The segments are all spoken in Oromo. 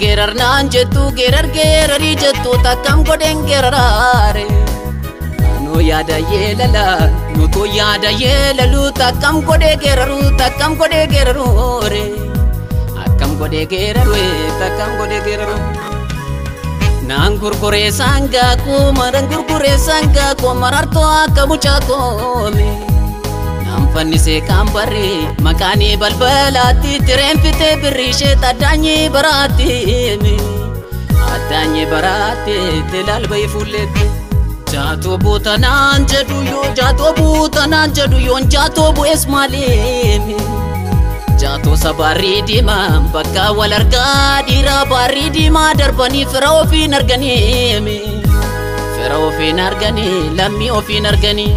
gerar nanjetu gerar jettu takam goden gerarare no yada yelala no to yada yelalu takam gode geraru re akam gode geraru takam gode geraru nan gurgure sanga ko maran gurgure sanga ko mararto akamucha ko me Fanise kambare makani balbalati trempite birishe tadanye barati telal bay fulet jato butanan jadu yo jato bu esmalemi jato sabari dima bakka walarga dira bari dima darbani ferofin argani lammi ofin argani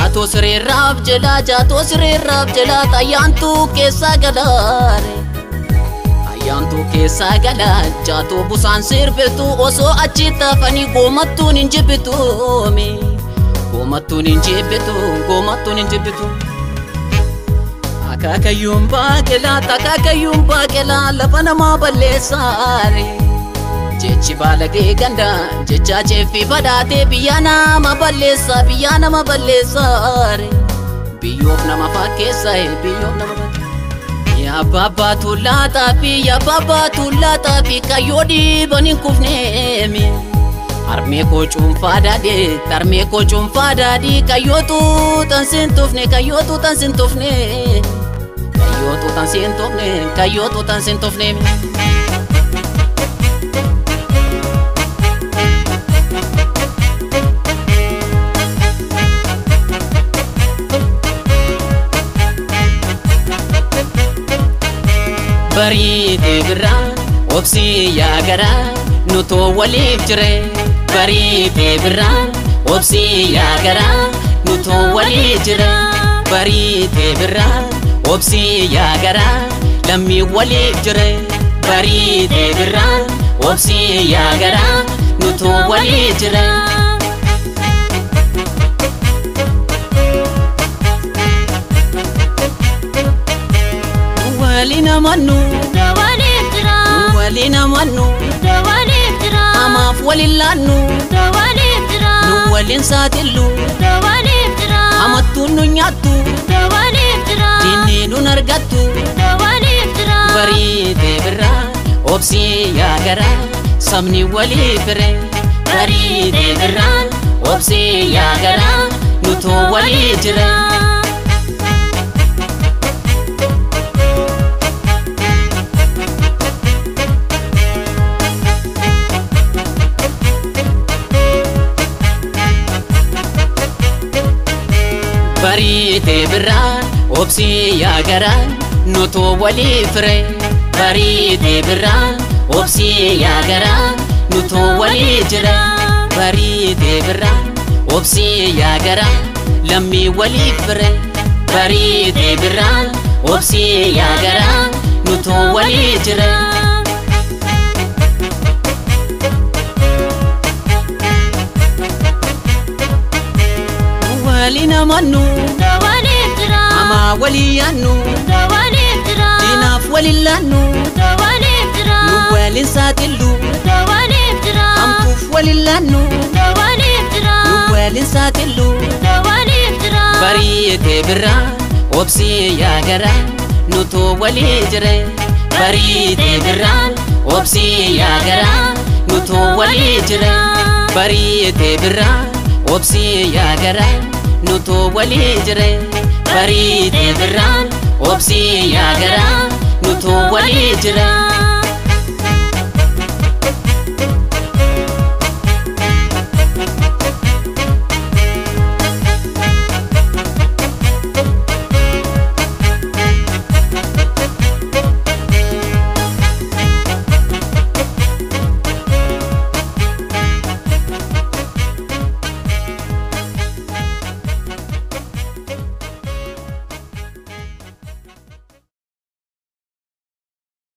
Jato sire rab jala tayantu kesa gala jato busan sirbetu oso achita fani gomattu ninjibitu akakayumba kela lafana ma ballesare jechi balage ganda jecha chefi badate biyana maballesa re biyof nama fakesa ya baba tulata pi kayodi banin kufnemi arme ko chumfada di kayotu tansin tufne Barite birra obsi yagara nuto walif jire barite birra obsi yagara nuto walif jire barite birra obsi yagara lammi walif jire barite birra obsi yagara nuto walif jire walina manu amaf walilanu walin satilu amatunu nyatu dininu nargatu barite birra obsi yagara samni walifre barite birra obsi yagara nuto walijra barite birra obsi yagara nuto walifre barite birra obsi yagara nuto walijra barite birra obsi yagara lammi walifre barite birra obsi yagara nuto walijra walina manu ama waliyanu dinaf walilanu walin satilu amtuf walilanu walin satilu barite birra obsi yagara nuto walijre barite birra obsi yagara nuto walijre barite birra obsi yagara nuto walijre barite birra obsi yagara nuto walijre